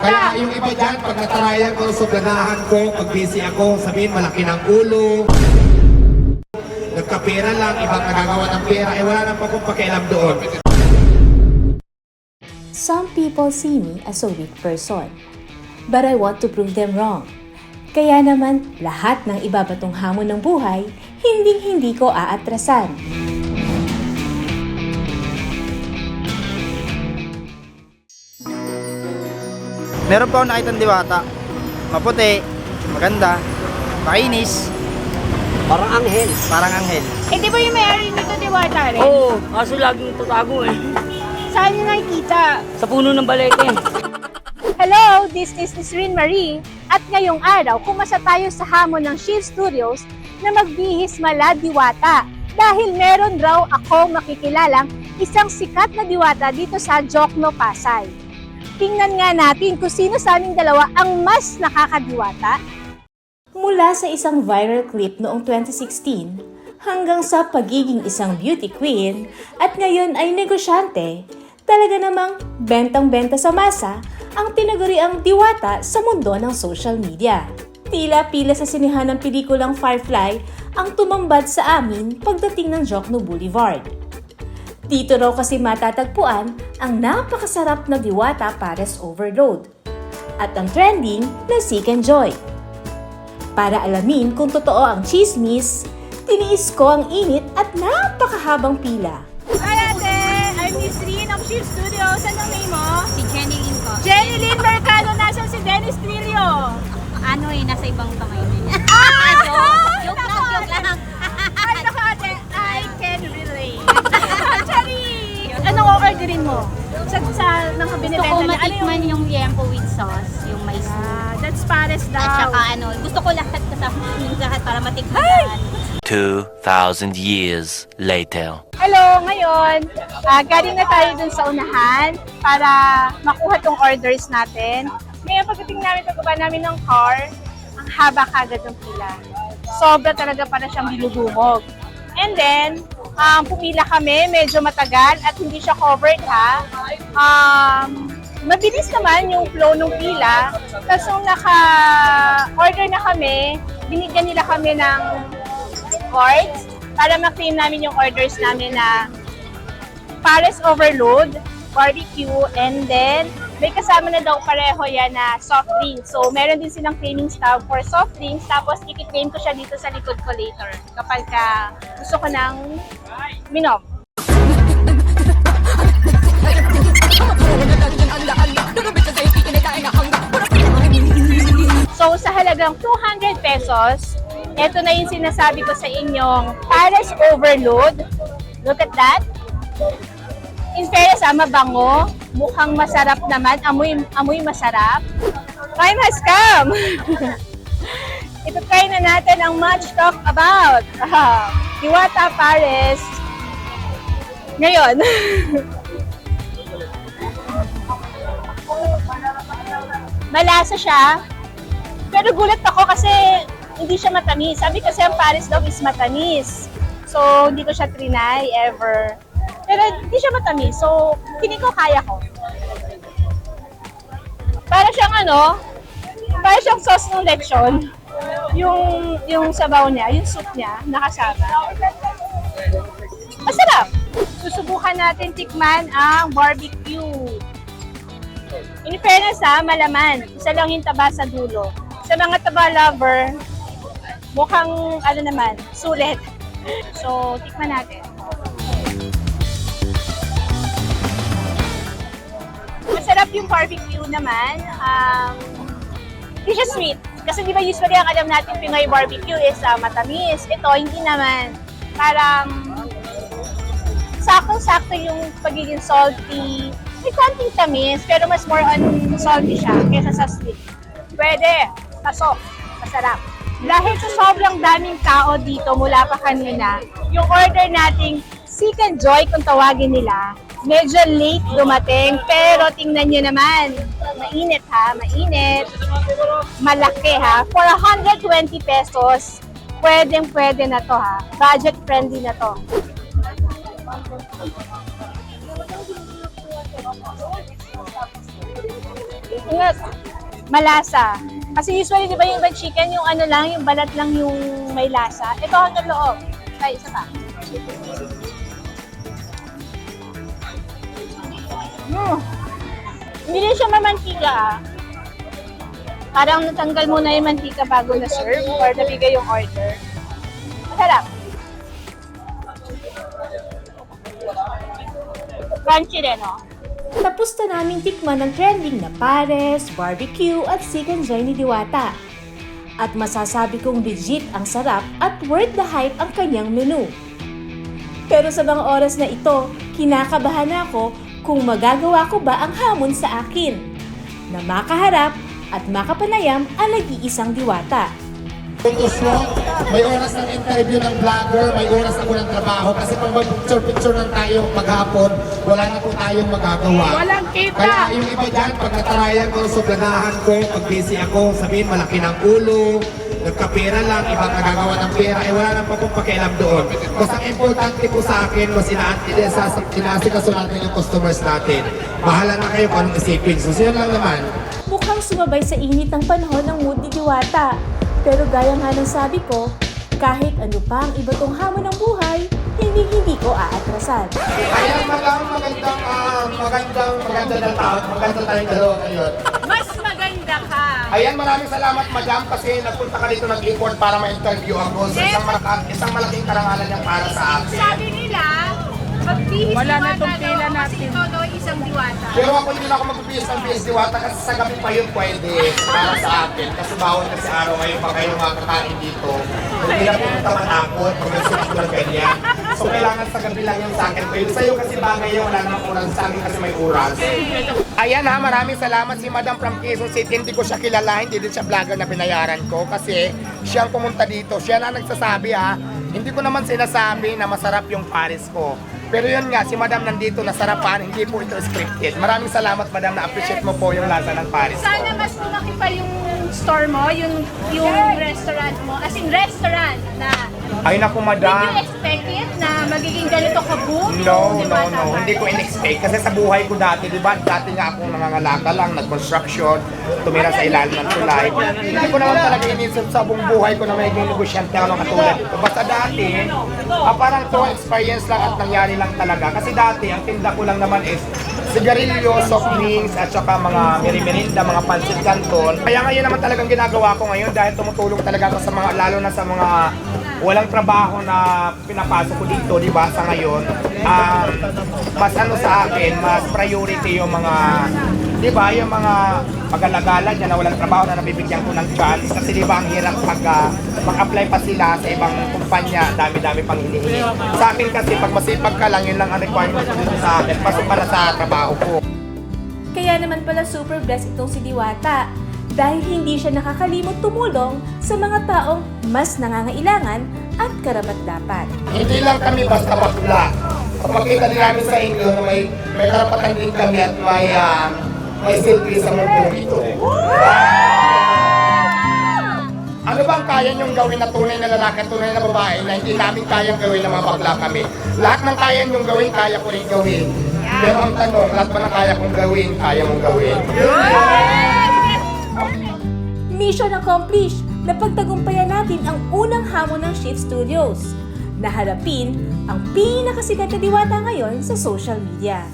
Kaya yung iba dyan, pag natarayan ko sa ganahan ko, pag busy ako, sabihin malaki ng ulo. Nagkapera lang, ibang nagagawa ng pera, eh wala nang akong pakialam doon. Some people see me as a weak person, but I want to prove them wrong. Kaya naman, lahat ng ibabatong hamon ng buhay, hindi ko aatrasan. Meron pa ako nakitang diwata. Maputi, maganda, makinis, Parang anghel. parang anghel. Eh, di ba yung may-ari nito diwata rin? Oo, kaso laging tatago eh. Saan nyo nakikita? Sa puno ng balete. Hello, this is Rin Marie. At ngayong araw, kumasa tayo sa hamon ng Shield Studios na magbihis mala diwata. Dahil meron raw akong makikilalang isang sikat na diwata dito sa Jokno, Pasay. Tingnan nga natin kung sino sa aming dalawa ang mas nakakadiwata. Mula sa isang viral clip noong 2016 hanggang sa pagiging isang beauty queen at ngayon ay negosyante, talaga namang bentang-benta sa masa ang tinaguriang diwata sa mundo ng social media. Tila pila sa sinihan ng pelikulang Firefly ang tumambad sa amin pagdating ng Jokno Boulevard. Dito raw kasi matatagpuan ang napakasarap na diwata pares overload at ang trending na Seek and Joy. Para alamin kung totoo ang chismis, tiniis ko ang init at napakahabang pila. Hi ate! I'm Miss Rin of Shield Studios. Anong name mo? Si Jenny Lynn po. Jenny Lynn Mercado. Nasaan si Dennis Trillo? Ano eh, nasa ibang kamay niya. Joke lang. Ay, naku ate, I can relate. Actually, anong orderin mo? Sa mga Gusto binibenta ko niya? matikman yung yempo with sauce, yung may soup. That's pares daw. At saka gusto ko lahat kasama yung lahat para matikman. 2,000 years later. Hello, ngayon, galing na tayo dun sa unahan para makuha tong orders natin. Ngayon, pagdating namin sa baba namin ng car, ang haba kagad ng pila. Sobra talaga para siyang biludumog. And then, pumila kami, medyo matagal at hindi siya covered ha. Mabilis naman yung flow ng pila. Tapos nung naka-order na kami, binigyan nila kami ng cards para ma-claim namin yung orders namin na pares overload, barbecue, and then may kasama na daw pareho yan na soft drinks. So, meron din silang claiming staff for soft drinks. Tapos, i-claim ko siya dito sa likod ko later kapag gusto ko ng minom. So, sa halagang 200 pesos, ito na yung sinasabi ko sa inyong pares overload. Look at that. In fairness, mabango. Mukhang masarap naman. Amoy masarap. Time has come! Ito try na natin ang much talk about. Diwata pares. Ngayon. Malasa siya. Pero gulat ako kasi hindi siya matamis. Sabi kasi ang pares daw is matamis. So, hindi ko siya trinay ever. Pero hindi siya matamis. So, tingin ko kaya ko. Para siyang para siyang sauce ng lechon. Yung sabaw niya, yung soup niya, nakasama. Masarap! Susubukan natin tikman ang barbecue. In fairness malaman. Isa lang yung taba sa dulo. Sa mga taba lover, mukhang sulit. So, tikman natin. Masarap yung barbecue naman. Hindi siya sweet. Kasi di ba usually ang alam natin Pinoy barbecue is matamis. Ito, hindi naman. Parang saktong-sakto yung pagiging salty. May konting tamis, pero mas more on salty siya kaysa sa sweet. Pwede. Pasok. Masarap. Dahil sa sobrang daming tao dito mula pa kanina, yung order nating Seek and Joy kung tawagin nila, medyo late dumating, pero tingnan nyo naman. Mainit ha, mainit. Malaki ha. For 120 pesos, pwedeng-pwede na to ha. Budget friendly na to. Ingat, malasa. Kasi usually, di ba yung ibang chicken, yung ano lang, yung balat lang yung may lasa. Ito hanggang loob. Ay, isa pa. Hindi rin siya mamantika ah. Parang natanggal muna yung mantika bago na-serve or nabigay yung order. Masarap. Crunchy rin, oh. Tapos na namin tikman ang trending na pares, barbecue at chicken joy ni Diwata. At masasabi kong legit ang sarap at worth the hype ang kanyang menu. Pero sa mga oras na ito, kinakabahan ako kung magagawa ko ba ang hamon sa akin na makaharap at makapanayam ang nag-iisang Diwata. Photos mo, may oras ng interview ng vlogger, may oras ako ng trabaho kasi pag mag-picture lang tayo maghapon, wala na po tayong magagawa. Walang kita! Kaya yung iba dyan, pag natarayan ko, suplanahan ko, pag busy ako, sabihin malaki ng ulo, nagkapera lang, ibang nagagawa ng pera, eh wala na po akong pakialam doon. Kasi ang importante po sa akin, mas sinasikaso natin yung customers natin. Bahala na kayo kung anong isipin. So, siya lang naman. Mukhang sumabay sa init ng panahon ng mood ni Diwata. Pero gaya nga ng sabi ko, kahit ano pa ang iba tong hamon ng buhay, hindi ko aatrasan. Ayan, maganda na tao. Maganda tayong dalawa ngayon. Mas maganda ka! Ayan, maraming salamat madam kasi nagpunta ka dito nag-import para ma-interview ako. So, isang malaking karangalan yan para sa akin. Sabi nila, magbihis Wala na Diwata tong pila daw kasi natin. todo isang Diwata. Pero ako hindi na ako magbibihis ng BS Diwata kasi sa gabi pa yun pwede para sa akin. Kasi bawal kasi araw ngayon pa kayo makakain dito. Hindi na pumunta matakot pag nagsulit ng ganyan. So kailangan sa gabi lang yung sa akin. Pero sa'yo kasi bagay yun, wala namang oras sa akin kasi may oras. Ayan ha, maraming salamat si Madam from Quezon City. Hindi ko siya kilala, hindi din siya vlogger na binayaran ko kasi siyang pumunta dito. Siya na nagsasabi ha. Hindi ko naman sinasabi na masarap yung pares ko. Pero yun nga, si Madam nandito nasarapan, hindi po ito scripted. Maraming salamat Madam, na-appreciate mo po yung lasa ng pares ko. Sana mas lumaki pa yung store mo, yung restaurant mo. As in restaurant na Ay naku did Madam. you expect it na magiging ganito ka-boom? No, hindi ko in-expect. Kasi sa buhay ko dati, di ba, dati nga akong nangangalaka lang, nag-construction, tumira sa ilalim ng tulay. Hindi ko naman talaga inisip sa buong buhay ko na magiging negosyante ako ng katulad ito. Basta dati, parang to experience lang at nangyari lang talaga. Kasi dati, ang tinda ko lang naman is sigarilyo, soft drinks, at saka mga merienda, mga pancit canton. Kaya ngayon naman talagang ginagawa ko ngayon dahil tumutulong talaga ako sa mga, lalo na sa mga walang trabaho na pinapasok ko dito, di ba, sa ngayon. Mas ano sa akin, mas priority yung mga, di ba, yung mga pag-alagala dyan na walang trabaho na nabibigyan ko ng chance. Kasi di ba, ang hirap pag mag-apply pa sila sa ibang kumpanya, dami-dami pang hinihingi. Sa akin kasi, pag masipag ka lang, yun lang ang requirement ko dito sa akin, pasok para sa trabaho ko. Kaya naman pala super blessed itong si Diwata dahil hindi siya nakakalimot tumulong sa mga taong mas nangangailangan at karapat-dapat. Hindi lang kami basta bakla. Papakita din namin sa inyo na may karapatan din kami at may silbi sa mundo ito. Ano bang kaya niyong gawin na tunay na lalaki at tunay na babae na hindi namin kayang gawin ng mga bakla kami? Lahat ng kaya niyong gawin, kaya ko rin gawin. Pero ang tanong, lahat ba na kaya kong gawin, kaya mong gawin? Mission accomplished! Napagtagumpayan natin ang unang hamon ng Shift Studios na harapin ang pinakasikat na Diwata ngayon sa social media.